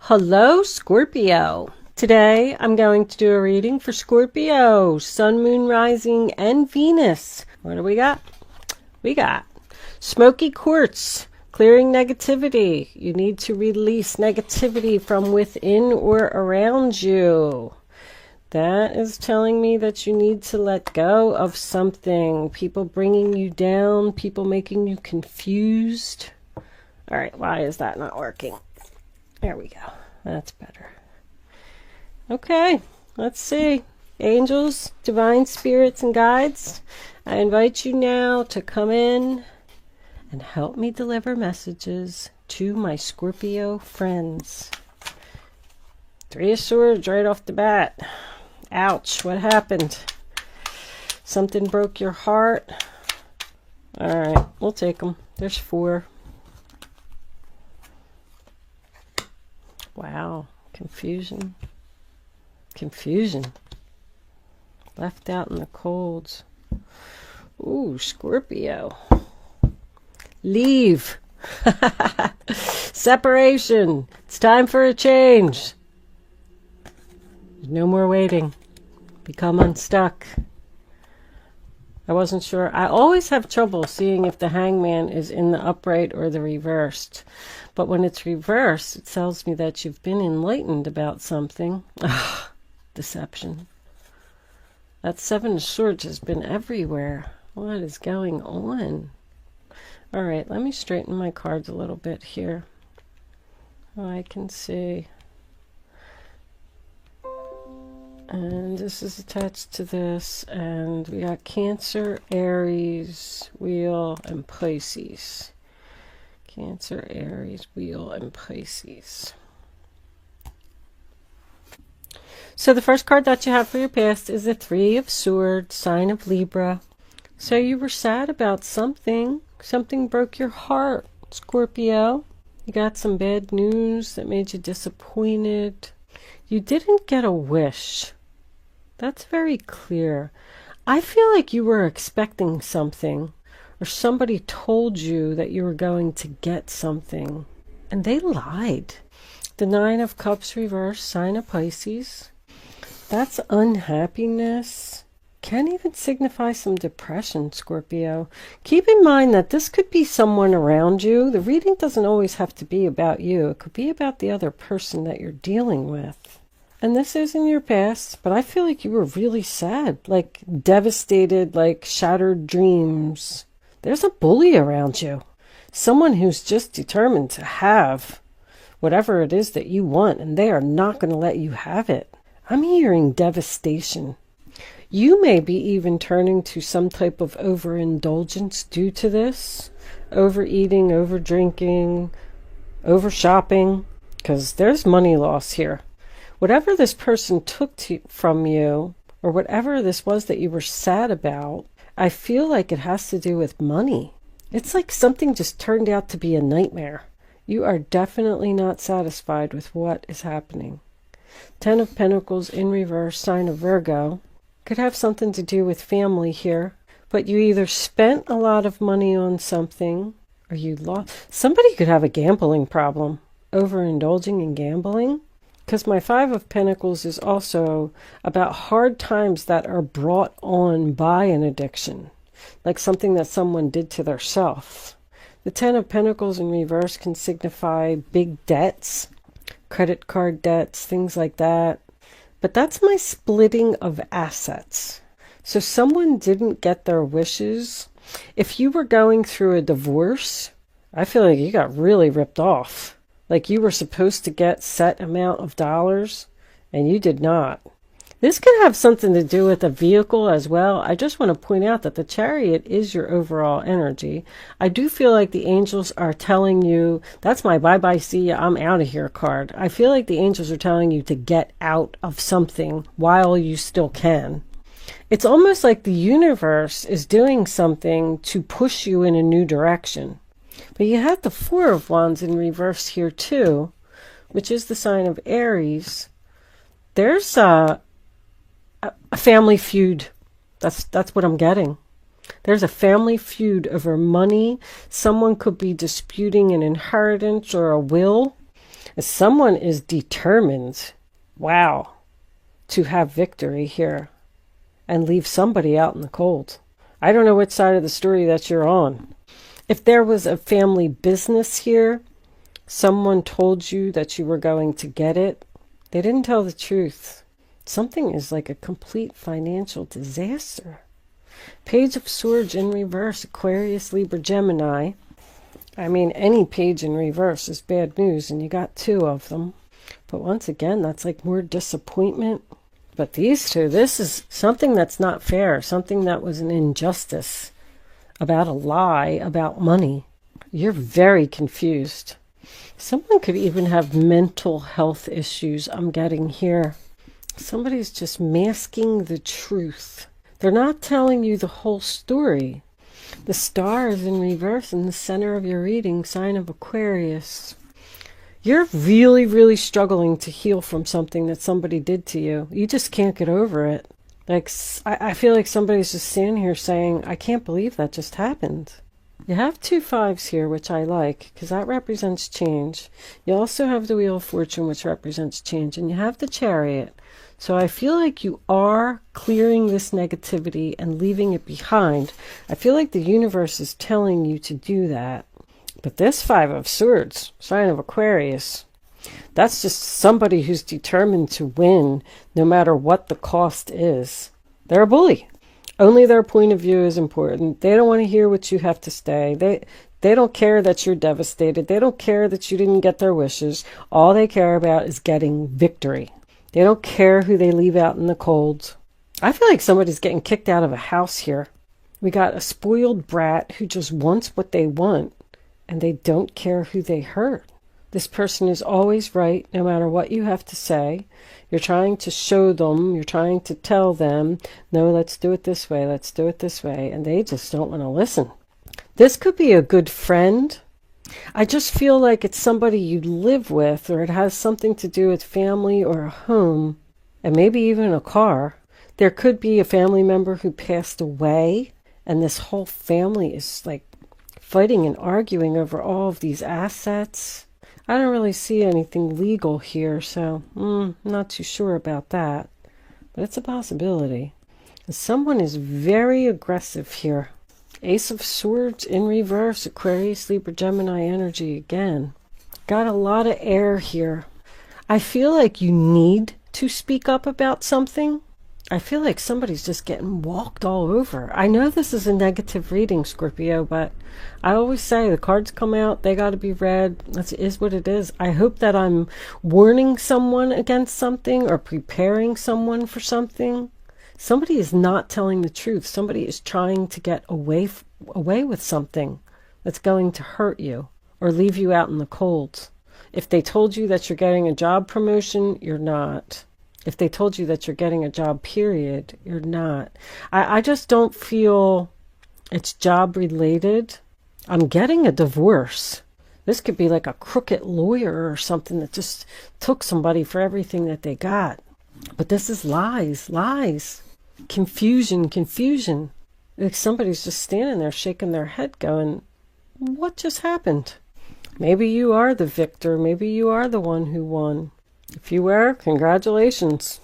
Hello, Scorpio. Today, I'm going to do a reading for Scorpio, Sun, Moon, Rising, and Venus. What do we got? We got smoky quartz, clearing negativity. You need to release negativity from within or around you. That is telling me that you need to let go of something. People bringing you down, people making you confused. All right, why is that not working? There we go. That's better. Okay, let's see. Angels, divine spirits, and guides, I invite you now to come in and help me deliver messages to my Scorpio friends. Three of Swords right off the bat. Ouch, what happened? Something broke your heart? All right, we'll take them. There's four. Wow, confusion. Confusion. Left out in the colds. Ooh, Scorpio. Leave. Separation. It's time for a change. There's no more waiting. Become unstuck. I wasn't sure. I always have trouble seeing if the Hangman is in the upright or the reversed. But when it's reversed, it tells me that you've been enlightened about something. Ugh, deception. That Seven of Swords has been everywhere. What is going on? All right, let me straighten my cards a little bit here. I can see. And this is attached to this. And we got Cancer, Aries, Wheel, and Pisces. Cancer, Aries, Wheel, and Pisces. So the first card that you have for your past is the Three of Swords, sign of Libra. So you were sad about something. Something broke your heart, Scorpio. You got some bad news that made you disappointed. You didn't get a wish. That's very clear. I feel like you were expecting something, or somebody told you that you were going to get something, and they lied. The Nine of Cups reversed, sign of Pisces. That's unhappiness. Can even signify some depression, Scorpio. Keep in mind that this could be someone around you. The reading doesn't always have to be about you. It could be about the other person that you're dealing with. And this is in your past, but I feel like you were really sad, like devastated, like shattered dreams. There's a bully around you. Someone who's just determined to have whatever it is that you want, and they are not going to let you have it. I'm hearing devastation. You may be even turning to some type of overindulgence due to this. Overeating, overdrinking, overshopping, because there's money loss here. Whatever this person took from you, or whatever this was that you were sad about, I feel like it has to do with money. It's like something just turned out to be a nightmare. You are definitely not satisfied with what is happening. Ten of Pentacles in reverse, sign of Virgo. Could have something to do with family here, but you either spent a lot of money on something, or you lost. Somebody could have a gambling problem, overindulging in gambling. Because my Five of Pentacles is also about hard times that are brought on by an addiction, like something that someone did to themselves. The Ten of Pentacles in reverse can signify big debts, credit card debts, things like that. But that's my splitting of assets. So someone didn't get their wishes. If you were going through a divorce, I feel like you got really ripped off. Like you were supposed to get set amount of dollars, and you did not. This could have something to do with a vehicle as well. I just want to point out that the Chariot is your overall energy. I do feel like the angels are telling you, that's my bye-bye, see ya, I'm out of here card. I feel like the angels are telling you to get out of something while you still can. It's almost like the universe is doing something to push you in a new direction. But you have the Four of Wands in reverse here too, which is the sign of Aries. There's a family feud. That's what I'm getting. There's a family feud over money. Someone could be disputing an inheritance or a will. Someone is determined, wow, to have victory here and leave somebody out in the cold. I don't know which side of the story that you're on. If there was a family business here, someone told you that you were going to get it. They didn't tell the truth. Something is like a complete financial disaster. Page of Swords in reverse, Aquarius, Libra, Gemini. I mean, any page in reverse is bad news, and you got 2 of them. But once again, that's like more disappointment. But these 2, this is something that's not fair, something that was an injustice, about a lie, about money. You're very confused. Someone could even have mental health issues, I'm getting here. Somebody's just masking the truth. They're not telling you the whole story. The star is in reverse in the center of your reading, sign of Aquarius. You're really, really struggling to heal from something that somebody did to you. You just can't get over it. Like, I feel like somebody's just standing here saying, I can't believe that just happened. You have 2 5s here, which I like, because that represents change. You also have the Wheel of Fortune, which represents change, and you have the Chariot. So I feel like you are clearing this negativity and leaving it behind. I feel like the universe is telling you to do that. But this 5 of Swords, sign of Aquarius, that's just somebody who's determined to win no matter what the cost is. They're a bully. Only their point of view is important. They don't want to hear what you have to say. They don't care that you're devastated. They don't care that you didn't get their wishes. All they care about is getting victory. They don't care who they leave out in the cold. I feel like somebody's getting kicked out of a house here. We got a spoiled brat who just wants what they want, and they don't care who they hurt. This person is always right, no matter what you have to say. You're trying to show them, you're trying to tell them, no, let's do it this way, let's do it this way, and they just don't want to listen. This could be a good friend. I just feel like it's somebody you live with, or it has something to do with family or a home, and maybe even a car. There could be a family member who passed away, and this whole family is like fighting and arguing over all of these assets. I don't really see anything legal here, so not too sure about that. But it's a possibility. And someone is very aggressive here. Ace of Swords in reverse, Aquarius, Libra, Gemini energy again. Got a lot of air here. I feel like you need to speak up about something. I feel like somebody's just getting walked all over. I know this is a negative reading, Scorpio, but I always say the cards come out, they got to be read. That is what it is. I hope that I'm warning someone against something or preparing someone for something. Somebody is not telling the truth. Somebody is trying to get away with something that's going to hurt you or leave you out in the cold. If they told you that you're getting a job promotion, you're not. If they told you that you're getting a job, period, you're not. I just don't feel it's job related. I'm getting a divorce. This could be like a crooked lawyer or something that just took somebody for everything that they got. But this is lies, lies, confusion, confusion. Like somebody's just standing there shaking their head going, what just happened? Maybe you are the victor. Maybe you are the one who won. If you were, congratulations.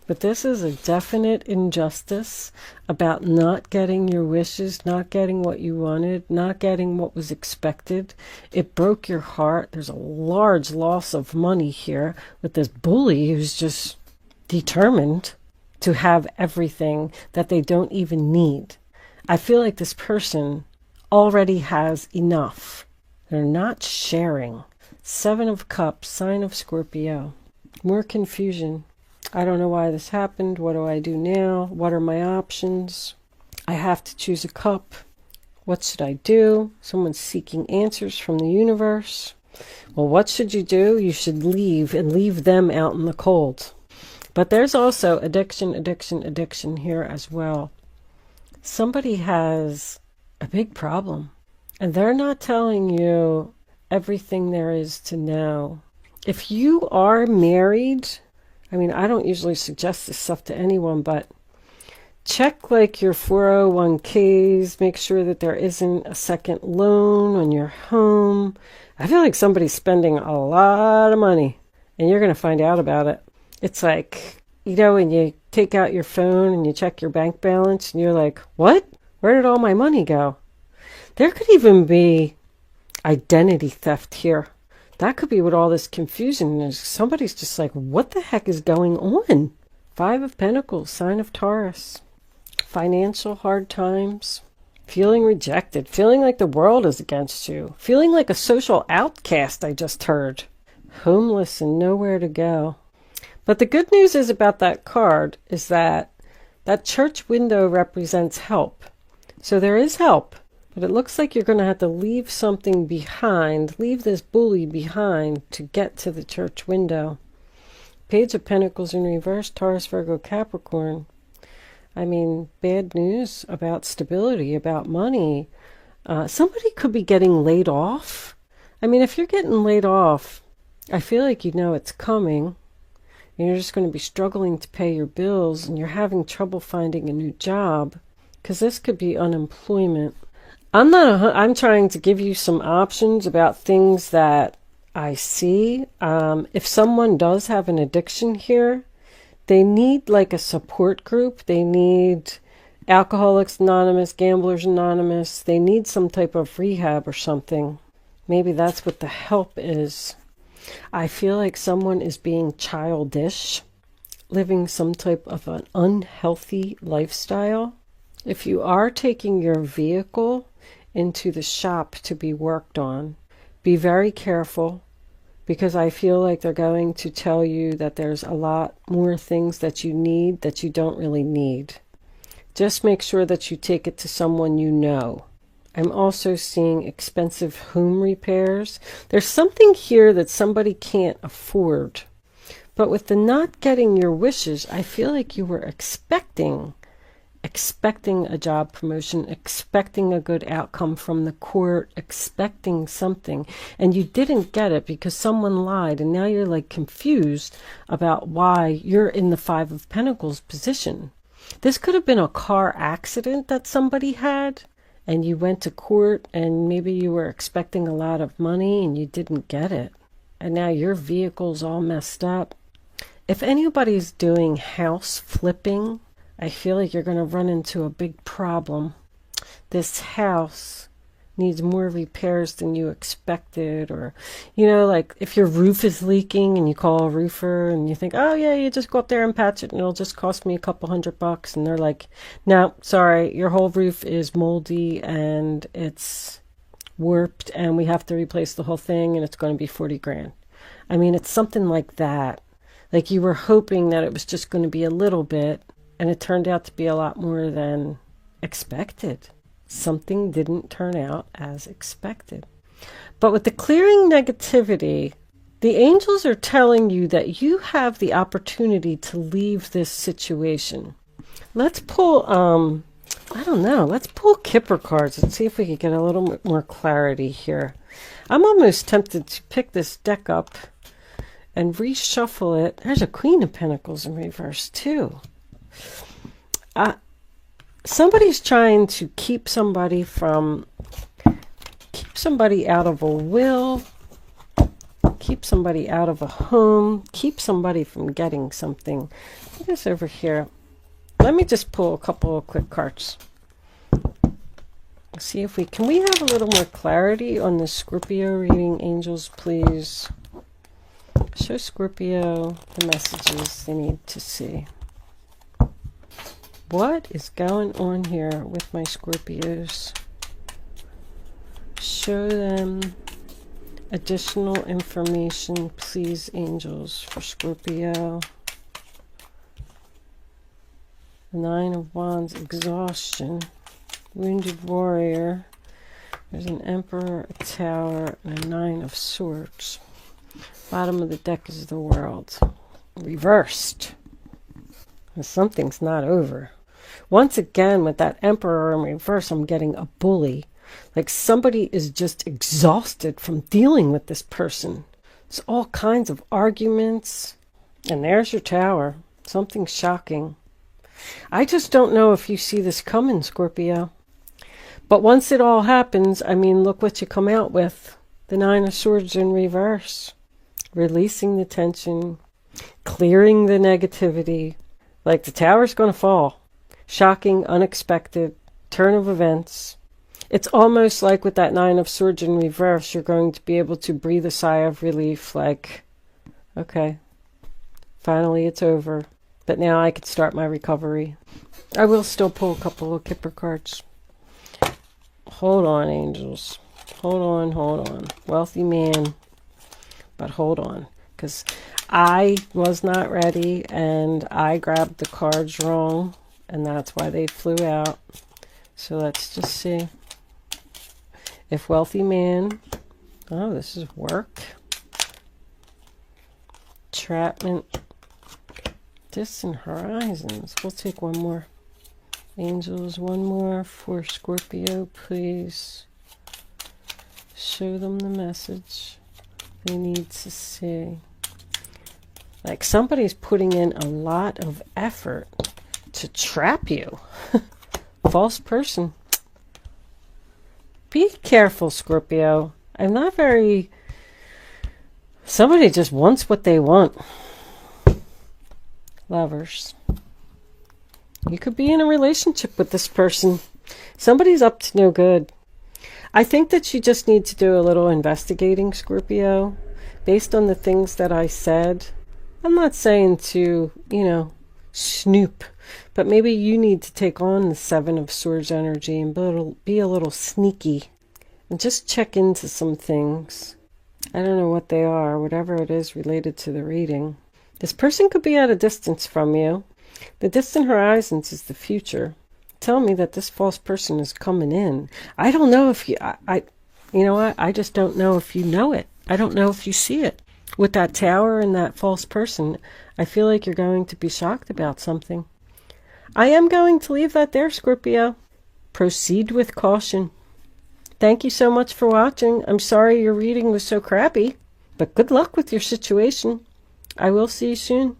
But this is a definite injustice about not getting your wishes, not getting what you wanted, not getting what was expected. It broke your heart. There's a large loss of money here with this bully who's just determined to have everything that they don't even need. I feel like this person already has enough. They're not sharing. 7 of Cups, sign of Scorpio. More confusion. I don't know why this happened. What do I do now? What are my options? I have to choose a cup. What should I do? Someone's seeking answers from the universe. Well, what should you do? You should leave and leave them out in the cold. But there's also addiction, addiction, addiction here as well. Somebody has a big problem, and they're not telling you everything there is to know. If you are married, I mean, I don't usually suggest this stuff to anyone, but check like your 401ks, make sure that there isn't a second loan on your home. I feel like somebody's spending a lot of money and you're going to find out about it. It's like, you know, when you take out your phone and you check your bank balance and you're like, what? Where did all my money go? There could even be identity theft here. That could be what all this confusion is. Somebody's just like, what the heck is going on? 5 of Pentacles, sign of Taurus. Financial hard times. Feeling rejected. Feeling like the world is against you. Feeling like a social outcast, I just heard. Homeless and nowhere to go. But the good news is about that card is that that church window represents help. So there is help. But it looks like you're going to have to leave something behind. Leave this bully behind to get to the church window. Page of Pentacles in reverse, Taurus, Virgo, Capricorn. I mean, bad news about stability, about money. Somebody could be getting laid off. I mean, if you're getting laid off, I feel like you know it's coming. And you're just going to be struggling to pay your bills and you're having trouble finding a new job. Because this could be unemployment. I'm trying to give you some options about things that I see. If someone does have an addiction here, they need like a support group. They need Alcoholics Anonymous, Gamblers Anonymous. They need some type of rehab or something. Maybe that's what the help is. I feel like someone is being childish, living some type of an unhealthy lifestyle. If you are taking your vehicle into the shop to be worked on, be very careful, because I feel like they're going to tell you that there's a lot more things that you need that you don't really need. Just make sure that you take it to someone you know. I'm also seeing expensive home repairs. There's something here that somebody can't afford. But with the not getting your wishes, I feel like you were expecting a job promotion, expecting a good outcome from the court, expecting something, and you didn't get it because someone lied, and now you're like confused about why you're in the 5 of Pentacles position. This could have been a car accident that somebody had, and you went to court, and maybe you were expecting a lot of money and you didn't get it, and now your vehicle's all messed up. If anybody's doing house flipping, I feel like you're going to run into a big problem. This house needs more repairs than you expected. Or, you know, like if your roof is leaking and you call a roofer and you think, oh yeah, you just go up there and patch it and it'll just cost me a couple $100. And they're like, no, sorry, your whole roof is moldy and it's warped and we have to replace the whole thing and it's going to be 40 grand. I mean, it's something like that. Like you were hoping that it was just going to be a little bit, and it turned out to be a lot more than expected. Something didn't turn out as expected. But with the clearing negativity, the angels are telling you that you have the opportunity to leave this situation. Let's pull, I don't know, let's pull Kipper cards and see if we can get a little bit more clarity here. I'm almost tempted to pick this deck up and reshuffle it. There's a Queen of Pentacles in reverse too. Somebody's trying to keep somebody out of a will, keep somebody out of a home, keep somebody from getting something. I guess over here, let me just pull a couple of quick cards. See if we can have a little more clarity on the Scorpio reading. Angels, please show Scorpio the messages they need to see. What is going on here with my Scorpios? Show them additional information, please, angels, for Scorpio. 9 of Wands, exhaustion, wounded warrior. There's an Emperor, a Tower, and a 9 of Swords. Bottom of the deck is the World. Reversed. Something's not over. Once again, with that Emperor in reverse, I'm getting a bully. Like somebody is just exhausted from dealing with this person. It's all kinds of arguments. And there's your Tower. Something shocking. I just don't know if you see this coming, Scorpio. But once it all happens, I mean, look what you come out with. The Nine of Swords in reverse. Releasing the tension. Clearing the negativity. Like the tower's going to fall. Shocking, unexpected, turn of events. It's almost like with that Nine of Swords in reverse, you're going to be able to breathe a sigh of relief. Like, okay, finally it's over. But now I can start my recovery. I will still pull a couple of Kipper cards. Hold on, angels. Hold on. Wealthy man. But hold on. Because I was not ready and I grabbed the cards wrong. And that's why they flew out. So let's just see. If wealthy man. Oh, this is work. Entrapment. Distant horizons. We'll take one more. Angels, one more for Scorpio, please. Show them the message they need to see. Like somebody's putting in a lot of effort to trap you. False person. Be careful, Scorpio. I'm not very... Somebody just wants what they want. Lovers. You could be in a relationship with this person. Somebody's up to no good. I think that you just need to do a little investigating, Scorpio. Based on the things that I said. I'm not saying to, snoop. But maybe you need to take on the Seven of Swords energy and be a little sneaky. And just check into some things. I don't know what they are, whatever it is related to the reading. This person could be at a distance from you. The distant horizons is the future. Tell me that this false person is coming in. I don't know if you... you know what? I just don't know if you know it. I don't know if you see it. With that tower and that false person, I feel like you're going to be shocked about something. I am going to leave that there, Scorpio. Proceed with caution. Thank you so much for watching. I'm sorry your reading was so crappy, but good luck with your situation. I will see you soon.